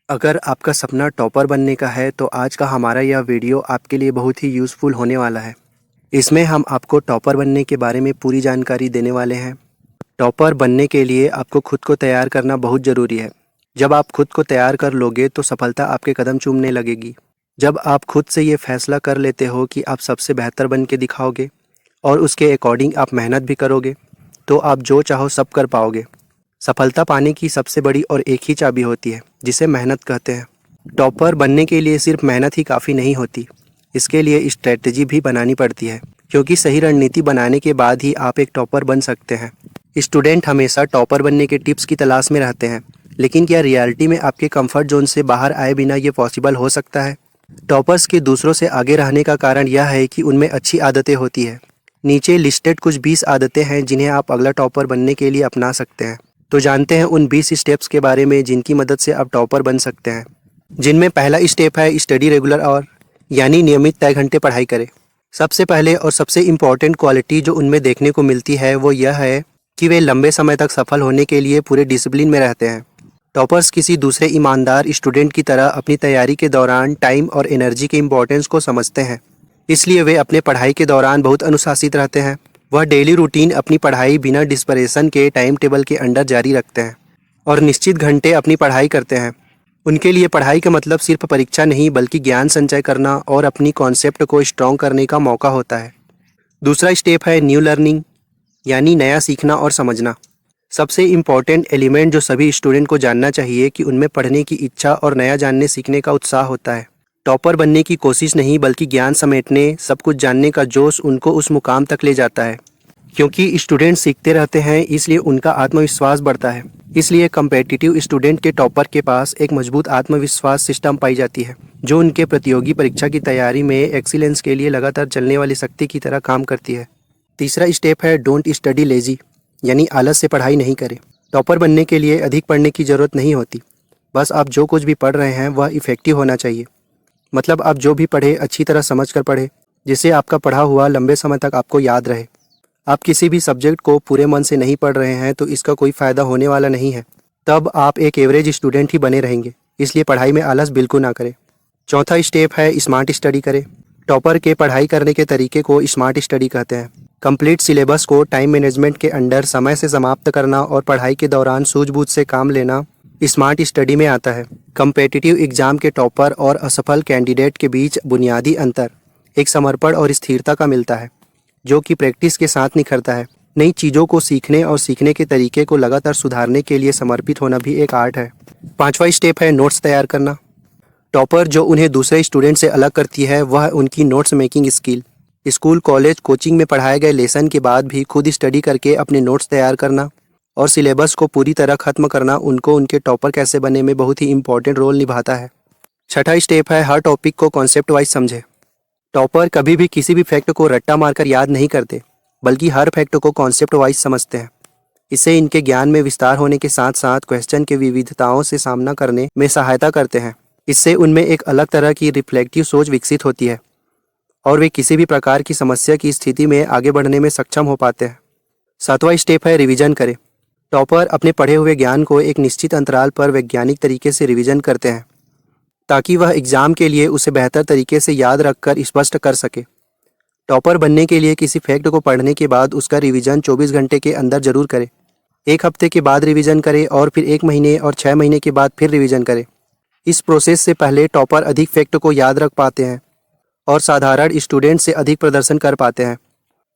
अगर आपका सपना टॉपर बनने का है तो आज का हमारा यह वीडियो आपके लिए बहुत ही यूज़फुल होने वाला है। इसमें हम आपको टॉपर बनने के बारे में पूरी जानकारी देने वाले हैं। टॉपर बनने के लिए आपको खुद को तैयार करना बहुत ज़रूरी है। जब आप खुद को तैयार कर लोगे तो सफलता आपके कदम चूमने लगेगी। जब आप खुद से ये फैसला कर लेते हो कि आप सबसे बेहतर बन के दिखाओगे और उसके अकॉर्डिंग आप मेहनत भी करोगे तो आप जो चाहो सब कर पाओगे। सफलता पाने की सबसे बड़ी और एक ही चाबी होती है जिसे मेहनत कहते हैं। टॉपर बनने के लिए सिर्फ मेहनत ही काफ़ी नहीं होती, इसके लिए स्ट्रेटजी भी बनानी पड़ती है, क्योंकि सही रणनीति बनाने के बाद ही आप एक टॉपर बन सकते हैं। स्टूडेंट हमेशा टॉपर बनने के टिप्स की तलाश में रहते हैं, लेकिन क्या रियलिटी में आपके कंफर्ट जोन से बाहर आए बिना ये पॉसिबल हो सकता है? टॉपर्स के दूसरों से आगे रहने का कारण यह है कि उनमें अच्छी आदतें होती है। नीचे लिस्टेड कुछ 20 आदतें हैं जिन्हें आप अगला टॉपर बनने के लिए अपना सकते हैं। तो जानते हैं उन 20 स्टेप्स के बारे में जिनकी मदद से आप टॉपर बन सकते हैं। जिनमें पहला स्टेप है स्टडी रेगुलर आवर, यानी नियमित तय घंटे पढ़ाई करें। सबसे पहले और सबसे इम्पॉर्टेंट क्वालिटी जो उनमें देखने को मिलती है वो यह है कि वे लंबे समय तक सफल होने के लिए पूरे डिसिप्लिन में रहते हैं। टॉपर्स किसी दूसरे ईमानदार स्टूडेंट की तरह अपनी तैयारी के दौरान टाइम और एनर्जी के इम्पोर्टेंस को समझते हैं, इसलिए वे अपने पढ़ाई के दौरान बहुत अनुशासित रहते हैं। वह डेली रूटीन अपनी पढ़ाई बिना डिस्परेशन के टाइम टेबल के अंडर जारी रखते हैं और निश्चित घंटे अपनी पढ़ाई करते हैं। उनके लिए पढ़ाई का मतलब सिर्फ परीक्षा नहीं बल्कि ज्ञान संचय करना और अपनी कॉन्सेप्ट को स्ट्रॉन्ग करने का मौका होता है। दूसरा स्टेप है न्यू लर्निंग, यानी नया सीखना और समझना। सबसे इम्पॉर्टेंट एलिमेंट जो सभी स्टूडेंट को जानना चाहिए कि उनमें पढ़ने की इच्छा और नया जानने सीखने का उत्साह होता है। टॉपर बनने की कोशिश नहीं बल्कि ज्ञान समेटने, सब कुछ जानने का जोश उनको उस मुकाम तक ले जाता है। क्योंकि स्टूडेंट सीखते रहते हैं इसलिए उनका आत्मविश्वास बढ़ता है। इसलिए कम्पिटिटिव स्टूडेंट के टॉपर के पास एक मजबूत आत्मविश्वास सिस्टम पाई जाती है, जो उनके प्रतियोगी परीक्षा की तैयारी में एक्सीलेंस के लिए लगातार चलने वाली शक्ति की तरह काम करती है। तीसरा स्टेप है डोंट स्टडी लेजी, यानी आलस से पढ़ाई नहीं करें। टॉपर बनने के लिए अधिक पढ़ने की ज़रूरत नहीं होती, बस आप जो कुछ भी पढ़ रहे हैं वह इफ़ेक्टिव होना चाहिए। मतलब आप जो भी पढ़े अच्छी तरह समझ कर पढ़े, जिससे आपका पढ़ा हुआ लंबे समय तक आपको याद रहे। आप किसी भी सब्जेक्ट को पूरे मन से नहीं पढ़ रहे हैं तो इसका कोई फ़ायदा होने वाला नहीं है, तब आप एक एवरेज स्टूडेंट ही बने रहेंगे। इसलिए पढ़ाई में आलस बिल्कुल ना करें। चौथा स्टेप है स्मार्ट स्टडी करें। टॉपर के पढ़ाई करने के तरीके को स्मार्ट स्टडी कहते हैं। कंप्लीट सिलेबस को टाइम मैनेजमेंट के अंडर समय से समाप्त करना और पढ़ाई के दौरान सूझबूझ से काम लेना स्मार्ट स्टडी में आता है। कम्पिटिटिव एग्जाम के टॉपर और असफल कैंडिडेट के बीच बुनियादी अंतर एक समर्पण और स्थिरता का मिलता है, जो कि प्रैक्टिस के साथ निखरता है। नई चीज़ों को सीखने और सीखने के तरीके को लगातार सुधारने के लिए समर्पित होना भी एक आर्ट है। पांचवा स्टेप है नोट्स तैयार करना। टॉपर जो उन्हें दूसरे स्टूडेंट से अलग करती है वह उनकी notes making skill. School, college, coaching में पढ़ाए गए लेसन के बाद भी खुद स्टडी करके अपने नोट्स तैयार करना और सिलेबस को पूरी तरह खत्म करना उनको उनके टॉपर कैसे बनने में बहुत ही इंपॉर्टेंट रोल निभाता है। छठा स्टेप है हर टॉपिक को कॉन्सेप्ट वाइज समझे। टॉपर कभी भी किसी भी फैक्ट को रट्टा मारकर याद नहीं करते, बल्कि हर फैक्ट को कॉन्सेप्ट वाइज समझते हैं। इससे इनके ज्ञान में विस्तार होने के साथ साथ क्वेश्चन के विविधताओं से सामना करने में सहायता करते हैं। इससे उनमें एक अलग तरह की रिफ्लेक्टिव सोच विकसित होती है और वे किसी भी प्रकार की समस्या की स्थिति में आगे बढ़ने में सक्षम हो पाते हैं। सातवां स्टेप है रिवीजन करें। टॉपर अपने पढ़े हुए ज्ञान को एक निश्चित अंतराल पर वैज्ञानिक तरीके से रिवीजन करते हैं, ताकि वह एग्जाम के लिए उसे बेहतर तरीके से याद रखकर स्पष्ट कर सके। टॉपर बनने के लिए किसी फैक्ट को पढ़ने के बाद उसका रिवीजन 24 घंटे के अंदर जरूर करें। एक हफ्ते के बाद रिवीजन करें और फिर 1 महीने और 6 महीने के बाद फिर रिवीजन करें। इस प्रोसेस से पहले टॉपर अधिक फैक्ट को याद रख पाते हैं और साधारण स्टूडेंट से अधिक प्रदर्शन कर पाते हैं।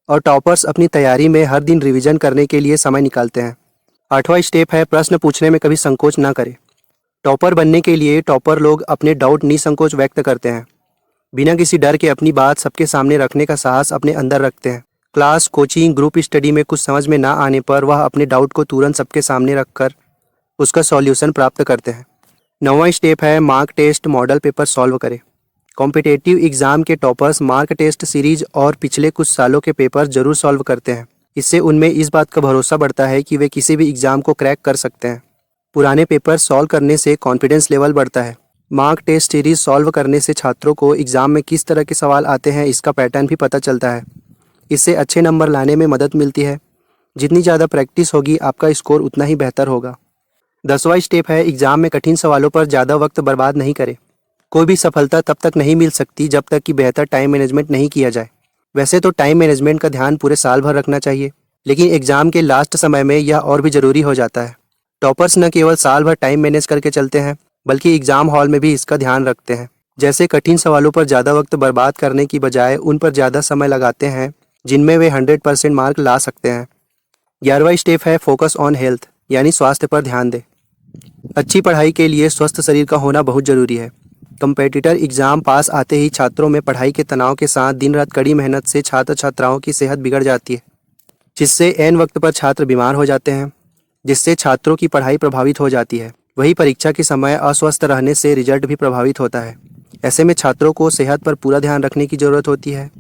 और टॉपर्स अपनी तैयारी में हर दिन रिवीजन करने के लिए समय निकालते हैं। आठवां स्टेप है प्रश्न पूछने में कभी संकोच ना करें। टॉपर बनने के लिए टॉपर लोग अपने डाउट निसंकोच व्यक्त करते हैं, बिना किसी डर के अपनी बात सबके सामने रखने का साहस अपने अंदर रखते हैं। क्लास, कोचिंग, ग्रुप स्टडी में कुछ समझ में ना आने पर वह अपने डाउट को तुरंत सबके सामने रखकर उसका सॉल्यूशन प्राप्त करते हैं। नौवां स्टेप है mark test model paper solve करें। कॉम्पिटिटिव एग्जाम के टॉपर्स मार्क टेस्ट सीरीज और पिछले कुछ सालों के पेपर जरूर सॉल्व करते हैं। इससे उनमें इस बात का भरोसा बढ़ता है कि वे किसी भी एग्जाम को क्रैक कर सकते हैं। पुराने पेपर सॉल्व करने से कॉन्फिडेंस लेवल बढ़ता है। मार्क टेस्ट सीरीज सॉल्व करने से छात्रों को एग्जाम में किस तरह के सवाल आते हैं इसका पैटर्न भी पता चलता है। इससे अच्छे नंबर लाने में मदद मिलती है। जितनी ज़्यादा प्रैक्टिस होगी आपका स्कोर उतना ही बेहतर होगा। 10वां स्टेप है एग्जाम में कठिन सवालों पर ज़्यादा वक्त बर्बाद नहीं करें। कोई भी सफलता तब तक नहीं मिल सकती जब तक कि बेहतर टाइम मैनेजमेंट नहीं किया जाए। वैसे तो टाइम मैनेजमेंट का ध्यान पूरे साल भर रखना चाहिए, लेकिन एग्जाम के लास्ट समय में यह और भी ज़रूरी हो जाता है। टॉपर्स न केवल साल भर टाइम मैनेज करके चलते हैं, बल्कि एग्जाम हॉल में भी इसका ध्यान रखते हैं। जैसे कठिन सवालों पर ज़्यादा वक्त बर्बाद करने की बजाय उन पर ज़्यादा समय लगाते हैं जिनमें वे 100% मार्क ला सकते हैं। 11वां स्टेप है फोकस ऑन हेल्थ, यानी स्वास्थ्य पर ध्यान दें। अच्छी पढ़ाई के लिए स्वस्थ शरीर का होना बहुत ज़रूरी है। कंपेटिटर एग्जाम पास आते ही छात्रों में पढ़ाई के तनाव के साथ दिन रात कड़ी मेहनत से छात्र छात्राओं की सेहत बिगड़ जाती है, जिससे ऐन वक्त पर छात्र बीमार हो जाते हैं, जिससे छात्रों की पढ़ाई प्रभावित हो जाती है। वही परीक्षा के समय अस्वस्थ रहने से रिजल्ट भी प्रभावित होता है। ऐसे में छात्रों को सेहत पर पूरा ध्यान रखने की ज़रूरत होती है।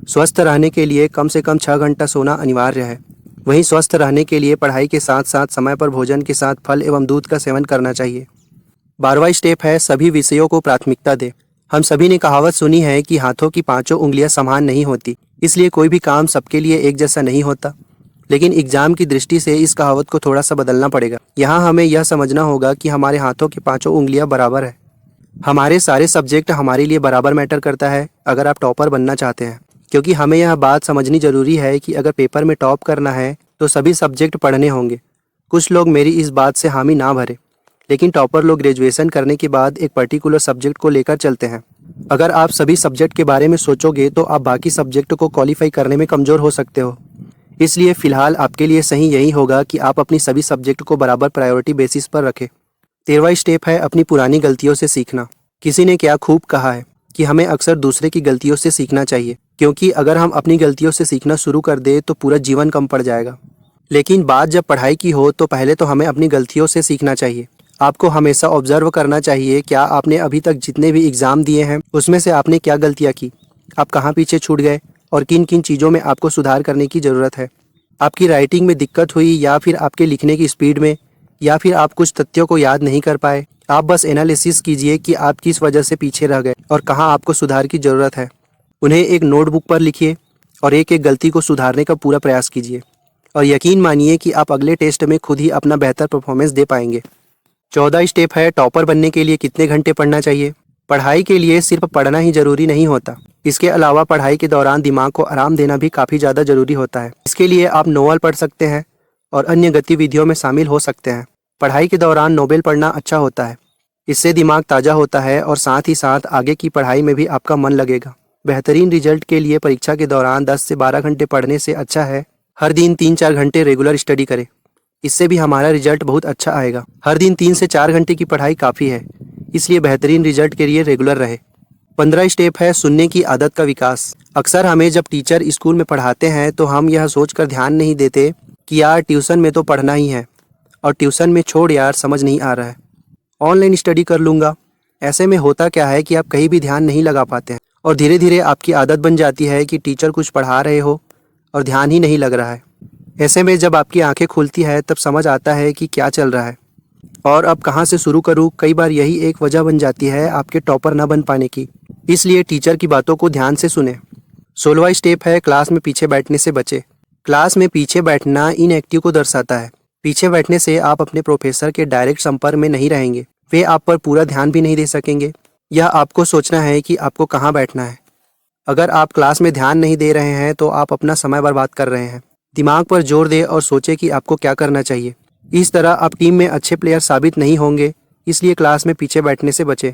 स्वस्थ रहने के लिए कम से कम 6 घंटा सोना अनिवार्य है। वहीं स्वस्थ रहने के लिए पढ़ाई के साथ साथ समय पर भोजन के साथ फल एवं दूध का सेवन करना चाहिए। 12वां स्टेप है सभी विषयों को प्राथमिकता दें। हम सभी ने कहावत सुनी है कि हाथों की 5 उंगलियां समान नहीं होती, इसलिए कोई भी काम सबके लिए एक जैसा नहीं होता। लेकिन एग्जाम की दृष्टि से इस कहावत को थोड़ा सा बदलना पड़ेगा। यहाँ हमें यह समझना होगा कि हमारे हाथों की 5 उंगलियां बराबर है। हमारे सारे सब्जेक्ट हमारे लिए बराबर मैटर करता है अगर आप टॉपर बनना चाहते हैं, क्योंकि हमें यह बात समझनी जरूरी है कि अगर पेपर में टॉप करना है तो सभी सब्जेक्ट पढ़ने होंगे। कुछ लोग मेरी इस बात से हामी ना भरे, लेकिन टॉपर लोग ग्रेजुएशन करने के बाद एक पर्टिकुलर सब्जेक्ट को लेकर चलते हैं। अगर आप सभी सब्जेक्ट के बारे में सोचोगे तो आप बाकी सब्जेक्ट को क्वालिफाई करने में कमज़ोर हो सकते हो। इसलिए फ़िलहाल आपके लिए सही यही होगा कि आप अपनी सभी सब्जेक्ट को बराबर प्रायोरिटी बेसिस पर रखें। 13वां स्टेप है अपनी पुरानी गलतियों से सीखना। किसी ने क्या खूब कहा है कि हमें अक्सर दूसरे की गलतियों से सीखना चाहिए, क्योंकि अगर हम अपनी गलतियों से सीखना शुरू कर दें तो पूरा जीवन कम पड़ जाएगा। लेकिन बात जब पढ़ाई की हो तो पहले तो हमें अपनी गलतियों से सीखना चाहिए। आपको हमेशा ऑब्जर्व करना चाहिए क्या आपने अभी तक जितने भी एग्ज़ाम दिए हैं उसमें से आपने क्या गलतियाँ की, आप कहाँ पीछे छूट गए और किन किन चीज़ों में आपको सुधार करने की ज़रूरत है। आपकी राइटिंग में दिक्कत हुई या फिर आपके लिखने की स्पीड में, या फिर आप कुछ तथ्यों को याद नहीं कर पाए। आप बस एनालिसिस कीजिए कि आप किस वजह से पीछे रह गए और कहाँ आपको सुधार की ज़रूरत है। उन्हें एक नोटबुक पर लिखिए और एक एक गलती को सुधारने का पूरा प्रयास कीजिए, और यकीन मानिए कि आप अगले टेस्ट में खुद ही अपना बेहतर परफॉर्मेंस दे पाएंगे। 14 स्टेप है टॉपर बनने के लिए कितने घंटे पढ़ना चाहिए। पढ़ाई के लिए सिर्फ पढ़ना ही जरूरी नहीं होता, इसके अलावा पढ़ाई के दौरान दिमाग को आराम देना भी काफ़ी ज़्यादा जरूरी होता है। इसके लिए आप नोवेल पढ़ सकते हैं और अन्य गतिविधियों में शामिल हो सकते हैं। पढ़ाई के दौरान नोवेल पढ़ना अच्छा होता है, इससे दिमाग ताज़ा होता है और साथ ही साथ आगे की पढ़ाई में भी आपका मन लगेगा। बेहतरीन रिजल्ट के लिए परीक्षा के दौरान 10 से 12 घंटे पढ़ने से अच्छा है हर दिन 3-4 घंटे रेगुलर स्टडी करें। इससे भी हमारा रिजल्ट बहुत अच्छा आएगा। हर दिन 3 से 4 घंटे की पढ़ाई काफ़ी है, इसलिए बेहतरीन रिजल्ट के लिए रेगुलर रहे। 15 स्टेप है सुनने की आदत का विकास। अक्सर हमें जब टीचर स्कूल में पढ़ाते हैं तो हम यह सोचकर ध्यान नहीं देते कि यार ट्यूशन में तो पढ़ना ही है, और ट्यूशन में छोड़ यार समझ नहीं आ रहा है, ऑनलाइन स्टडी कर लूँगा। ऐसे में होता क्या है कि आप कहीं भी ध्यान नहीं लगा पाते हैं और धीरे धीरे आपकी आदत बन जाती है कि टीचर कुछ पढ़ा रहे हो और ध्यान ही नहीं लग रहा है। ऐसे में जब आपकी आंखें खुलती है तब समझ आता है कि क्या चल रहा है और अब कहाँ से शुरू करूँ। कई बार यही एक वजह बन जाती है आपके टॉपर न बन पाने की, इसलिए टीचर की बातों को ध्यान से सुने। 16वां स्टेप है क्लास में पीछे बैठने से बचे। क्लास में पीछे बैठना इनएक्टिव को दर्शाता है। पीछे बैठने से आप अपने प्रोफेसर के डायरेक्ट संपर्क में नहीं रहेंगे, वे आप पर पूरा ध्यान भी नहीं दे सकेंगे। यह आपको सोचना है कि आपको कहाँ बैठना है। अगर आप क्लास में ध्यान नहीं दे रहे हैं तो आप अपना समय बर्बाद कर रहे हैं। दिमाग पर जोर दें और सोचें कि आपको क्या करना चाहिए। इस तरह आप टीम में अच्छे प्लेयर साबित नहीं होंगे, इसलिए क्लास में पीछे बैठने से बचें।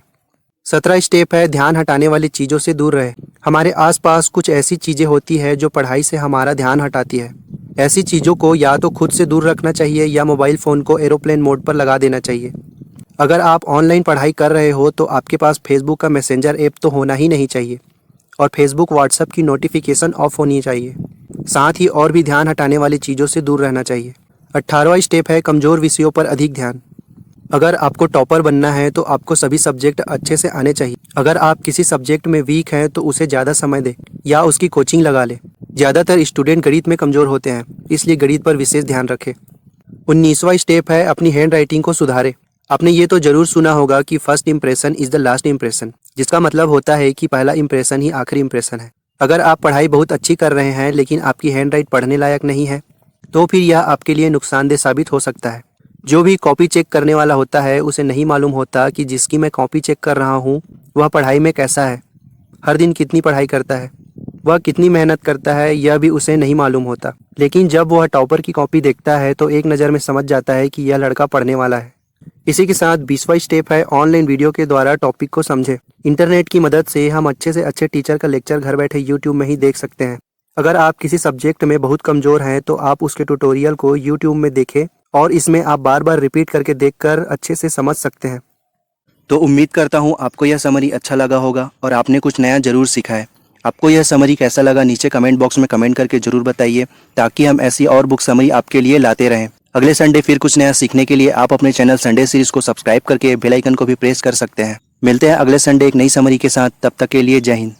17 स्टेप है ध्यान हटाने वाली चीज़ों से दूर रहे। हमारे आसपास कुछ ऐसी चीज़ें होती है जो पढ़ाई से हमारा ध्यान हटाती है। ऐसी चीज़ों को या तो खुद से दूर रखना चाहिए या मोबाइल फ़ोन को एरोप्लेन मोड पर लगा देना चाहिए। अगर आप ऑनलाइन पढ़ाई कर रहे हो तो आपके पास फेसबुक का मैसेंजर ऐप तो होना ही नहीं चाहिए, और फेसबुक व्हाट्सएप की नोटिफिकेशन ऑफ होनी चाहिए। साथ ही और भी ध्यान हटाने वाली चीज़ों से दूर रहना चाहिए। 18वां स्टेप है कमज़ोर विषयों पर अधिक ध्यान। अगर आपको टॉपर बनना है तो आपको सभी सब्जेक्ट अच्छे से आने चाहिए। अगर आप किसी सब्जेक्ट में वीक हैं तो उसे ज़्यादा समय दें या उसकी कोचिंग लगा लें। ज़्यादातर स्टूडेंट गणित में कमज़ोर होते हैं, इसलिए गणित पर विशेष ध्यान रखें। 19वां स्टेप है अपनी हैंड राइटिंग को सुधारें। आपने ये तो ज़रूर सुना होगा कि first impression is the last impression, जिसका मतलब होता है कि पहला इंप्रेशन ही आखिरी इंप्रेशन है। अगर आप पढ़ाई बहुत अच्छी कर रहे हैं लेकिन आपकी हैंड राइट पढ़ने लायक नहीं है तो फिर यह आपके लिए नुकसानदेह साबित हो सकता है। जो भी कॉपी चेक करने वाला होता है उसे नहीं मालूम होता कि जिसकी मैं कॉपी चेक कर रहा हूँ वह पढ़ाई में कैसा है, हर दिन कितनी पढ़ाई करता है, वह कितनी मेहनत करता है, यह भी उसे नहीं मालूम होता। लेकिन जब वह टॉपर की कॉपी देखता है तो एक नज़र में समझ जाता है कि यह लड़का पढ़ने वाला है। इसी के साथ 20वां स्टेप है ऑनलाइन वीडियो के द्वारा टॉपिक को समझे। इंटरनेट की मदद से हम अच्छे से अच्छे टीचर का लेक्चर घर बैठे यूट्यूब में ही देख सकते हैं। अगर आप किसी सब्जेक्ट में बहुत कमज़ोर हैं तो आप उसके ट्यूटोरियल को यूट्यूब में देखें और इसमें आप बार बार रिपीट करके देखकर अच्छे से समझ सकते हैं। तो उम्मीद करता हूँ आपको यह समरी अच्छा लगा होगा और आपने कुछ नया ज़रूर सीखा है। आपको यह समरी कैसा लगा नीचे कमेंट बॉक्स में कमेंट करके ज़रूर बताइए, ताकि हम ऐसी और बुक समरी आपके लिए लाते रहें। अगले संडे फिर कुछ नया सीखने के लिए आप अपने चैनल संडे सीरीज़ को सब्सक्राइब करके बेल आइकन को भी प्रेस कर सकते हैं। मिलते हैं अगले संडे एक नई समरी के साथ, तब तक के लिए जय हिंद।